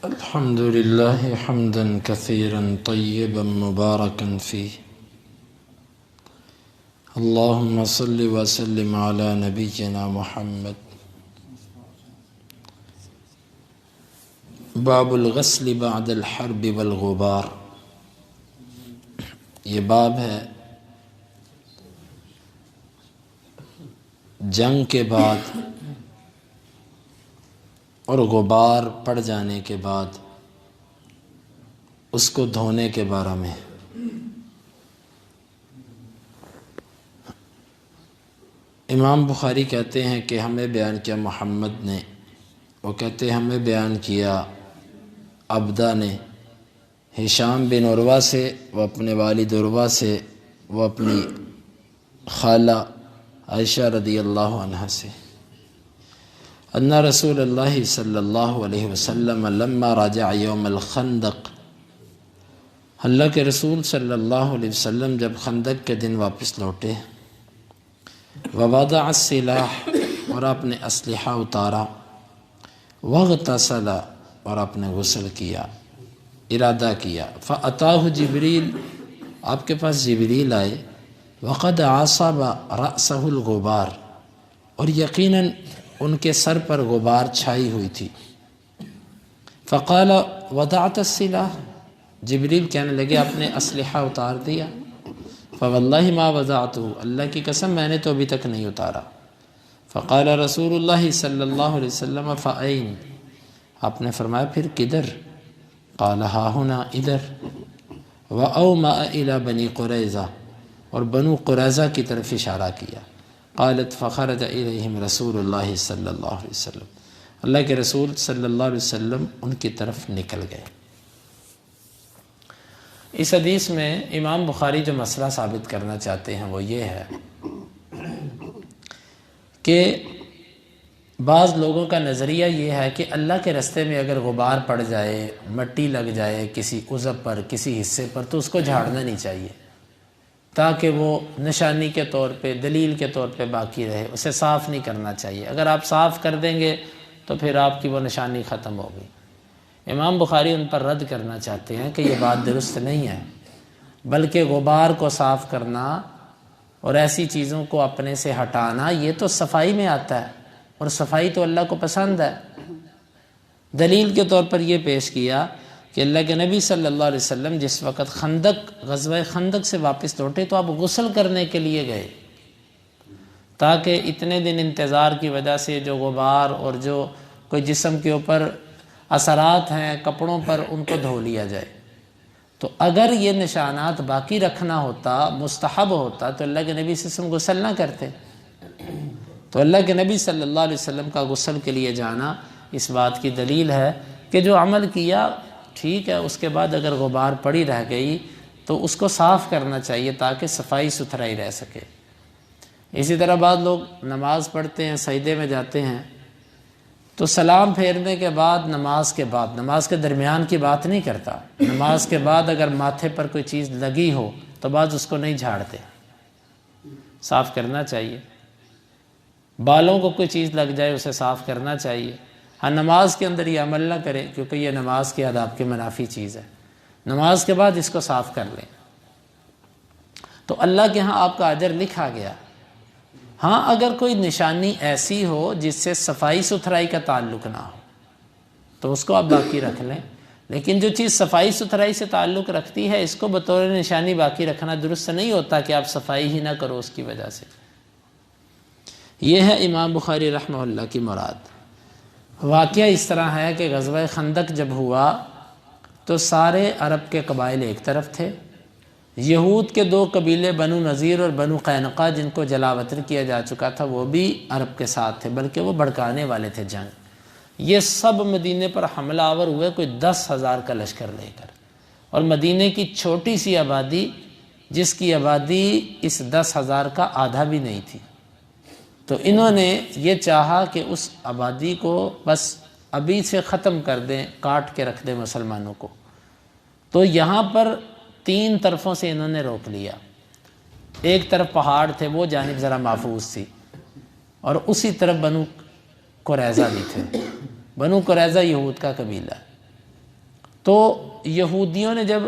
الحمد لله حمدا كثيرا طيبا مباركا فيه. اللهم صل وسلم على نبينا محمد. باب الغسل بعد الحرب والغبار. یہ باب ہے جنگ کے بعد اور غبار پڑ جانے کے بعد اس کو دھونے کے بارے میں. امام بخاری کہتے ہیں کہ ہمیں بیان کیا محمد نے، وہ کہتے ہیں ہمیں بیان کیا عبدہ نے ہشام بن عروہ سے، وہ اپنے والد عروہ سے، وہ اپنی خالہ عائشہ رضی اللہ عنہ سے، ان رسول اللہ صلی اللہ علیہ وسلم لما راجع یوم الخندق، اللہ کے رسول صلی اللہ علیہ وسلم جب خندق کے دن واپس لوٹے، ووضع السلاح، اور آپ نے اسلحہ اتارا، واغتسل، اور آپ نے غسل کیا، ارادہ کیا، فاتاہ جبریل، آپ کے پاس جبریل آئے، وقد عصب رأسہ الغبار، اور یقیناً ان کے سر پر غبار چھائی ہوئی تھی. فقال وضعت السلاح، جبریل کہنے لگے آپ نے اسلحہ اتار دیا. فواللہ ما وضعتہ، اللہ کی قسم میں نے تو ابھی تک نہیں اتارا. فقال رسول اللہ صلی اللہ علیہ وسلم فأین، آپ نے فرمایا پھر کدھر؟ قال ہا ہنا، ادھر. وأومأ إلى بنی قریظہ، اور بنو قریظہ کی طرف اشارہ کیا. قالت فخرج الیہم رسول اللہ صلی اللہ علیہ وسلم، اللہ کے رسول صلی اللہ علیہ وسلم ان کی طرف نکل گئے. اس حدیث میں امام بخاری جو مسئلہ ثابت کرنا چاہتے ہیں وہ یہ ہے کہ بعض لوگوں کا نظریہ یہ ہے کہ اللہ کے رستے میں اگر غبار پڑ جائے، مٹی لگ جائے کسی عضو پر، کسی حصے پر، تو اس کو جھاڑنا نہیں چاہیے تاکہ وہ نشانی کے طور پہ، دلیل کے طور پہ باقی رہے. اسے صاف نہیں کرنا چاہیے. اگر آپ صاف کر دیں گے تو پھر آپ کی وہ نشانی ختم ہو گئی. امام بخاری ان پر رد کرنا چاہتے ہیں کہ یہ بات درست نہیں ہے، بلکہ غبار کو صاف کرنا اور ایسی چیزوں کو اپنے سے ہٹانا یہ تو صفائی میں آتا ہے، اور صفائی تو اللہ کو پسند ہے. دلیل کے طور پر یہ پیش کیا کہ اللہ کے نبی صلی اللہ علیہ وسلم جس وقت غزوہ خندق سے واپس لوٹے تو آپ غسل کرنے کے لیے گئے، تاکہ اتنے دن انتظار کی وجہ سے جو غبار اور جو کوئی جسم کے اوپر اثرات ہیں کپڑوں پر، ان کو دھو لیا جائے. تو اگر یہ نشانات باقی رکھنا ہوتا، مستحب ہوتا، تو اللہ کے نبی صلی اللہ علیہ وسلم غسل نہ کرتے. تو اللہ کے نبی صلی اللہ علیہ وسلم کا غسل کے لیے جانا اس بات کی دلیل ہے کہ جو عمل کیا ٹھیک ہے، اس کے بعد اگر غبار پڑی رہ گئی تو اس کو صاف کرنا چاہیے تاکہ صفائی ستھرائی رہ سکے. اسی طرح بعض لوگ نماز پڑھتے ہیں، سجدے میں جاتے ہیں، تو سلام پھیرنے کے بعد نماز کے درمیان کی بات نہیں کرتا. نماز کے بعد اگر ماتھے پر کوئی چیز لگی ہو تو بعض اس کو نہیں جھاڑتے، صاف کرنا چاہیے. بالوں کو کوئی چیز لگ جائے اسے صاف کرنا چاہیے. ہاں، نماز کے اندر یہ عمل نہ کرے کیونکہ یہ نماز کے آداب کے منافی چیز ہے. نماز کے بعد اس کو صاف کر لیں تو اللہ کے ہاں آپ کا اجر لکھا گیا. ہاں، اگر کوئی نشانی ایسی ہو جس سے صفائی ستھرائی کا تعلق نہ ہو تو اس کو آپ باقی رکھ لیں، لیکن جو چیز صفائی ستھرائی سے تعلق رکھتی ہے اس کو بطور نشانی باقی رکھنا درست نہیں ہوتا کہ آپ صفائی ہی نہ کرو اس کی وجہ سے. یہ ہے امام بخاری رحمہ اللہ کی مراد. واقعہ اس طرح ہے کہ غزوہ خندق جب ہوا تو سارے عرب کے قبائل ایک طرف تھے. یہود کے دو قبیلے بنو نذیر اور بنو قینقاع جن کو جلا وطن کیا جا چکا تھا وہ بھی عرب کے ساتھ تھے، بلکہ وہ بھڑکانے والے تھے جنگ. یہ سب مدینے پر حملہ آور ہوئے کوئی 10,000 کا لشکر لے کر، اور مدینے کی چھوٹی سی آبادی جس کی آبادی اس 10,000 کا آدھا بھی نہیں تھی. تو انہوں نے یہ چاہا کہ اس آبادی کو بس ابھی سے ختم کر دیں، کاٹ کے رکھ دیں مسلمانوں کو. تو یہاں پر 3 طرفوں سے انہوں نے روک لیا. ایک طرف پہاڑ تھے، وہ جانب ذرا محفوظ تھی، اور اسی طرف بنو قریظہ بھی تھے. بنو قریظہ یہود کا قبیلہ. تو یہودیوں نے جب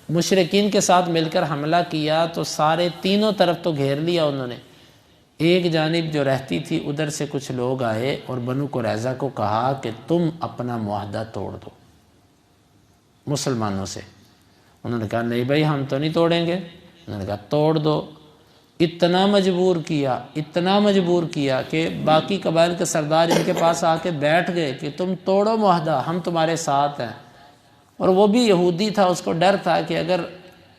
مشرکین کے ساتھ مل کر حملہ کیا تو سارے تینوں طرف تو گھیر لیا انہوں نے. ایک جانب جو رہتی تھی ادھر سے کچھ لوگ آئے اور بنو قریظہ کو کہا کہ تم اپنا معاہدہ توڑ دو مسلمانوں سے. انہوں نے کہا نہیں بھائی ہم تو نہیں توڑیں گے. انہوں نے کہا توڑ دو. اتنا مجبور کیا کہ باقی قبائل کے سردار ان کے پاس آ کے بیٹھ گئے کہ تم توڑو معاہدہ، ہم تمہارے ساتھ ہیں. اور وہ بھی یہودی تھا، اس کو ڈر تھا کہ اگر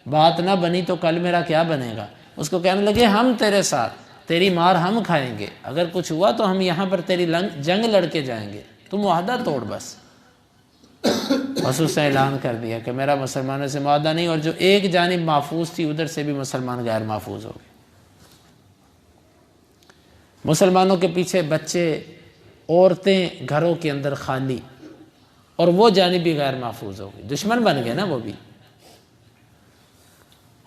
بات نہ بنی تو کل میرا کیا بنے گا. اس کو کہنے لگے ہم تیرے ساتھ، تیری مار ہم کھائیں گے، اگر کچھ ہوا تو ہم یہاں پر تیری جنگ لڑ کے جائیں گے، تم معاہدہ توڑ بس. بس اس نے اعلان کر دیا کہ میرا مسلمانوں سے معاہدہ نہیں. اور جو ایک جانب محفوظ تھی ادھر سے بھی مسلمان غیر محفوظ ہو گئے. مسلمانوں کے پیچھے بچے، عورتیں گھروں کے اندر خالی، اور وہ جانب بھی غیر محفوظ ہو گئی. دشمن بن گئے نا وہ بھی.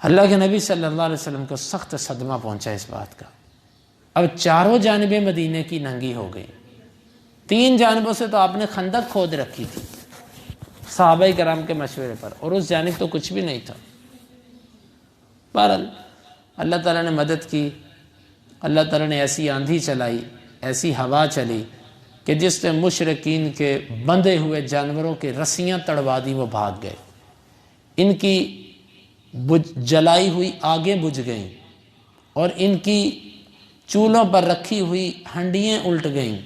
اللہ کے نبی صلی اللہ علیہ وسلم کو سخت صدمہ پہنچا اس بات کا. اب چاروں جانبیں مدینے کی ننگی ہو گئی. 3 جانبوں سے تو آپ نے خندق کھود رکھی تھی صحابہ کرام کے مشورے پر، اور اس جانب تو کچھ بھی نہیں تھا. بہرحال اللہ تعالیٰ نے مدد کی. اللہ تعالیٰ نے ایسی آندھی چلائی، ایسی ہوا چلی کہ جس نے مشرکین کے بندھے ہوئے جانوروں کے رسیاں تڑوا دی، وہ بھاگ گئے. ان کی جلائی ہوئی آگیں بجھ گئیں، اور ان کی چولہوں پر رکھی ہوئی ہنڈیاں الٹ گئیں،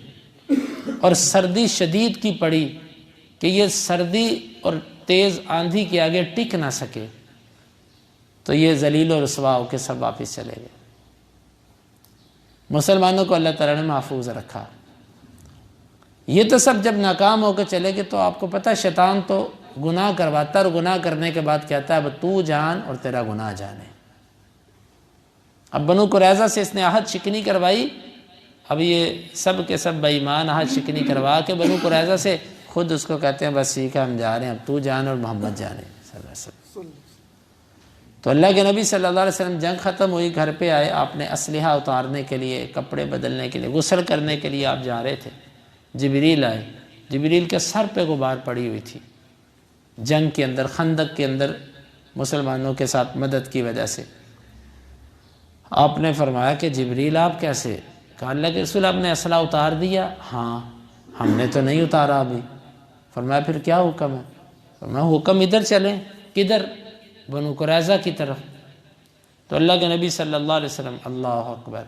اور سردی شدید کی پڑی کہ یہ سردی اور تیز آندھی کے آگے ٹک نہ سکے. تو یہ ذلیل و رسوا ہو کے سب واپس چلے گئے. مسلمانوں کو اللہ تعالیٰ نے محفوظ رکھا. یہ تو سب جب ناکام ہو کے چلے گئے تو آپ کو پتہ شیطان تو گناہ کرواتا، اور گناہ کرنے کے بعد کہتا ہے اب تو جان اور تیرا گناہ جانے. اب بنو قریظہ سے اس نے عہد شکنی کروائی. اب یہ سب کے سب بے ایمان عہد شکنی کروا کے بنو قریظہ سے خود اس کو کہتے ہیں بس ٹھیک ہے ہم جا رہے ہیں، اب تو جان اور محمد جانے صلی اللہ علیہ وسلم. تو اللہ کے نبی صلی اللہ علیہ وسلم جنگ ختم ہوئی، گھر پہ آئے. آپ نے اسلحہ اتارنے کے لیے، کپڑے بدلنے کے لیے، غسل کرنے کے لیے آپ جا رہے تھے. جبریل آئے. جبریل کے سر پہ غبار پڑی ہوئی تھی جنگ کے اندر، خندق کے اندر مسلمانوں کے ساتھ مدد کی وجہ سے. آپ نے فرمایا کہ جبریل آپ کیسے؟ کہا اللہ کے رسول آپ نے اسلحہ اتار دیا؟ ہاں. ہم نے تو نہیں اتارا ابھی. فرمایا پھر کیا حکم ہے؟ فرمایا حکم ادھر چلیں. کدھر؟ بنو قریظہ کی طرف. تو اللہ کے نبی صلی اللہ علیہ وسلم، اللہ اکبر،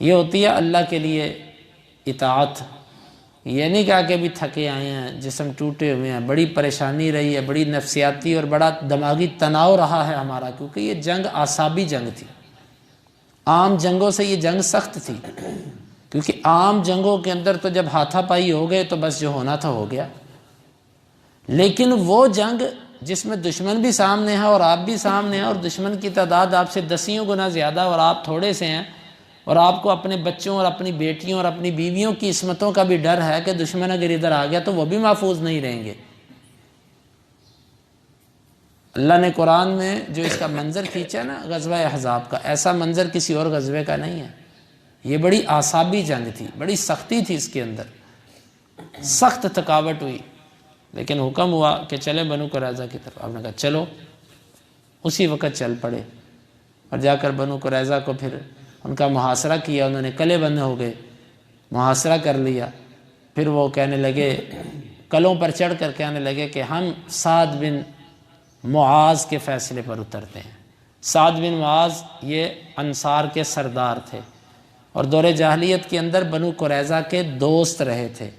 یہ ہوتی ہے اللہ کے لیے اطاعت. یہ نہیں کہا کہ ابھی تھکے آئے ہیں، جسم ٹوٹے ہوئے ہیں، بڑی پریشانی رہی ہے، بڑی نفسیاتی اور بڑا دماغی تناؤ رہا ہے ہمارا، کیونکہ یہ جنگ اعصابی جنگ تھی. عام جنگوں سے یہ جنگ سخت تھی، کیونکہ عام جنگوں کے اندر تو جب ہاتھا پائی ہو گئے تو بس جو ہونا تھا ہو گیا. لیکن وہ جنگ جس میں دشمن بھی سامنے ہے اور آپ بھی سامنے ہیں، اور دشمن کی تعداد آپ سے 10 گنا زیادہ اور آپ تھوڑے سے ہیں، اور آپ کو اپنے بچوں اور اپنی بیٹیوں اور اپنی بیویوں کی عصمتوں کا بھی ڈر ہے کہ دشمن اگر ادھر آ گیا تو وہ بھی محفوظ نہیں رہیں گے. اللہ نے قرآن میں جو اس کا منظر کھینچا نا غزوہ احزاب کا، ایسا منظر کسی اور غزوے کا نہیں ہے. یہ بڑی اعصابی جنگ تھی، بڑی سختی تھی اس کے اندر، سخت تھکاوٹ ہوئی. لیکن حکم ہوا کہ چلے بنو قریظہ کی طرف. آپ نے کہا چلو. اسی وقت چل پڑے اور جا کر بنو قریظہ کو پھر ان کا محاصرہ کیا. انہوں نے کلے بند ہو گئے، محاصرہ کر لیا. پھر وہ کہنے لگے، کلوں پر چڑھ کر کہنے لگے کہ ہم سعد بن معاذ کے فیصلے پر اترتے ہیں. سعد بن معاذ یہ انصار کے سردار تھے، اور دور جاہلیت کے اندر بنو قریظہ کے دوست رہے تھے.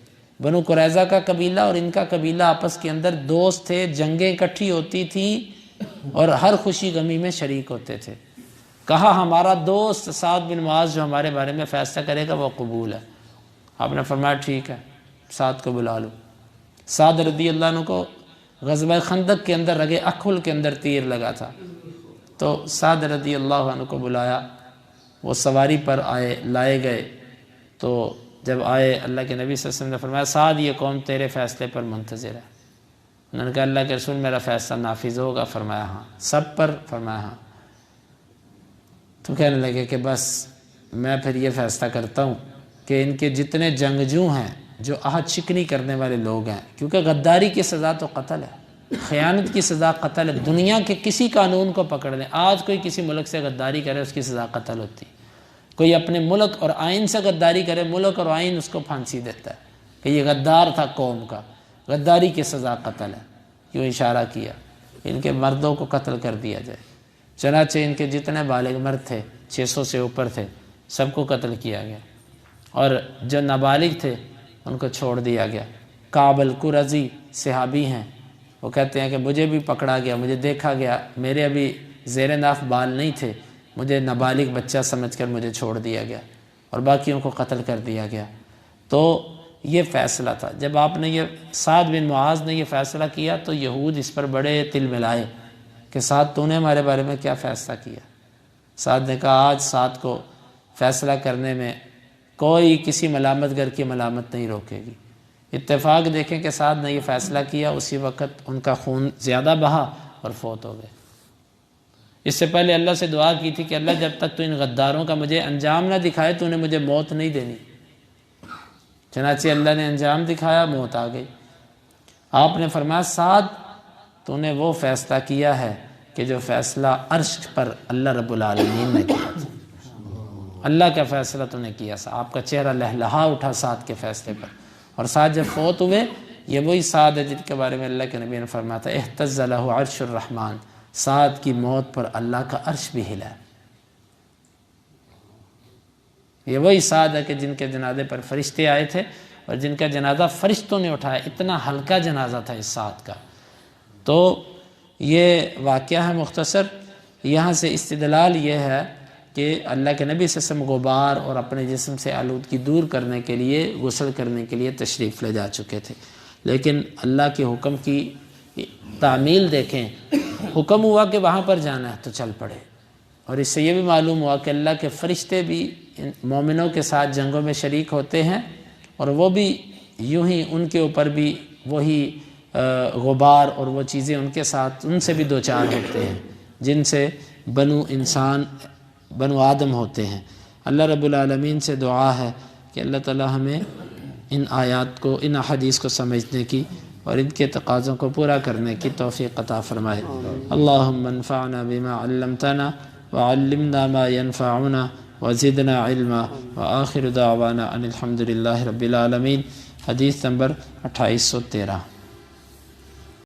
بنو قریظہ کا قبیلہ اور ان کا قبیلہ آپس کے اندر دوست تھے. جنگیں اکٹھی ہوتی تھیں اور ہر خوشی غمی میں شریک ہوتے تھے. کہا ہمارا دوست سعد بن معاذ جو ہمارے بارے میں فیصلہ کرے گا وہ قبول ہے. آپ نے فرمایا ٹھیک ہے، سعد کو بلا لو. سعد رضی اللہ عنہ کو غزوہ خندق کے اندر رگے اکھل کے اندر تیر لگا تھا. تو سعد رضی اللہ عنہ کو بلایا. وہ سواری پر آئے، لائے گئے. تو جب آئے اللہ کے نبی صلی اللہ علیہ وسلم نے فرمایا سعد یہ قوم تیرے فیصلے پر منتظر ہے. انہوں نے کہا اللہ کے رسول میرا فیصلہ نافذ ہوگا؟ فرمایا ہاں. سب پر؟ فرمایا ہاں. تو کہنے لگے کہ بس میں پھر یہ فیصلہ کرتا ہوں کہ ان کے جتنے جنگجو ہیں جو عہد شکنی کرنے والے لوگ ہیں، کیونکہ غداری کی سزا تو قتل ہے، خیانت کی سزا قتل ہے۔ دنیا کے کسی قانون کو پکڑ لیں، آج کوئی کسی ملک سے غداری کرے اس کی سزا قتل ہوتی، کوئی اپنے ملک اور آئین سے غداری کرے ملک اور آئین اس کو پھانسی دیتا ہے کہ یہ غدار تھا قوم کا، غداری کی سزا قتل ہے۔ یوں اشارہ کیا ان کے مردوں کو قتل کر دیا جائے، چنانچہ ان کے جتنے بالغ مرد تھے 600 سے اوپر تھے سب کو قتل کیا گیا، اور جو نابالغ تھے ان کو چھوڑ دیا گیا۔ کعب القرظی صحابی ہیں، وہ کہتے ہیں کہ مجھے بھی پکڑا گیا، مجھے دیکھا گیا، میرے ابھی زیر ناف بال نہیں تھے، مجھے نابالغ بچہ سمجھ کر مجھے چھوڑ دیا گیا اور باقیوں کو قتل کر دیا گیا۔ تو یہ فیصلہ تھا، جب آپ نے یہ سعد بن معاذ نے یہ فیصلہ کیا تو یہود اس پر بڑے تل ملائے کہ سعد تو نے ہمارے بارے میں کیا فیصلہ کیا؟ سعد نے کہا آج سعد کو فیصلہ کرنے میں کوئی کسی ملامت گر کی ملامت نہیں روکے گی۔ اتفاق دیکھیں کہ سعد نے یہ فیصلہ کیا، اسی وقت ان کا خون زیادہ بہا اور فوت ہو گئے۔ اس سے پہلے اللہ سے دعا کی تھی کہ اللہ جب تک تو ان غداروں کا مجھے انجام نہ دکھائے تو انہیں مجھے موت نہیں دینی، چنانچہ اللہ نے انجام دکھایا، موت آ گئی۔ آپ نے فرمایا سعد تو نے وہ فیصلہ کیا ہے کہ جو فیصلہ عرش پر اللہ رب العالمین نے کیا تھا، اللہ کا فیصلہ تو نے کیا۔ آپ کا چہرہ لہلہا اٹھا سعد کے فیصلے پر، اور سعد جب فوت ہوئے یہ وہی سعد ہے جن کے بارے میں اللہ کے نبی نے فرمایا تھا اہتز لہ عرش الرحمن، سعد کی موت پر اللہ کا عرش بھی ہلا۔ یہ وہی سعد ہے کہ جن کے جنازے پر فرشتے آئے تھے اور جن کا جنازہ فرشتوں نے اٹھایا، اتنا ہلکا جنازہ تھا اس سعد کا۔ تو یہ واقعہ ہے مختصر، یہاں سے استدلال یہ ہے کہ اللہ کے نبی صلی اللہ علیہ وسلم غبار اور اپنے جسم سے آلودگی دور کرنے کے لیے غسل کرنے کے لیے تشریف لے جا چکے تھے، لیکن اللہ کے حکم کی تعمیل دیکھیں، حکم ہوا کہ وہاں پر جانا ہے تو چل پڑے، اور اس سے یہ بھی معلوم ہوا کہ اللہ کے فرشتے بھی مومنوں کے ساتھ جنگوں میں شریک ہوتے ہیں، اور وہ بھی یوں ہی ان کے اوپر بھی وہی غبار اور وہ چیزیں ان کے ساتھ ان سے بھی دوچار ہوتے ہیں جن سے بنو آدم ہوتے ہیں۔ اللہ رب العالمین سے دعا ہے کہ اللہ تعالی ہمیں ان آیات کو، ان احادیث کو سمجھنے کی اور ان کے تقاضوں کو پورا کرنے کی توفیق عطا فرمائے۔ اللہم انفعنا بما علمتنا وعلمنا ما ينفعنا وزدنا علما وآخر دعوانا ان الحمد للہ رب العالمین۔ حدیث نمبر 2813۔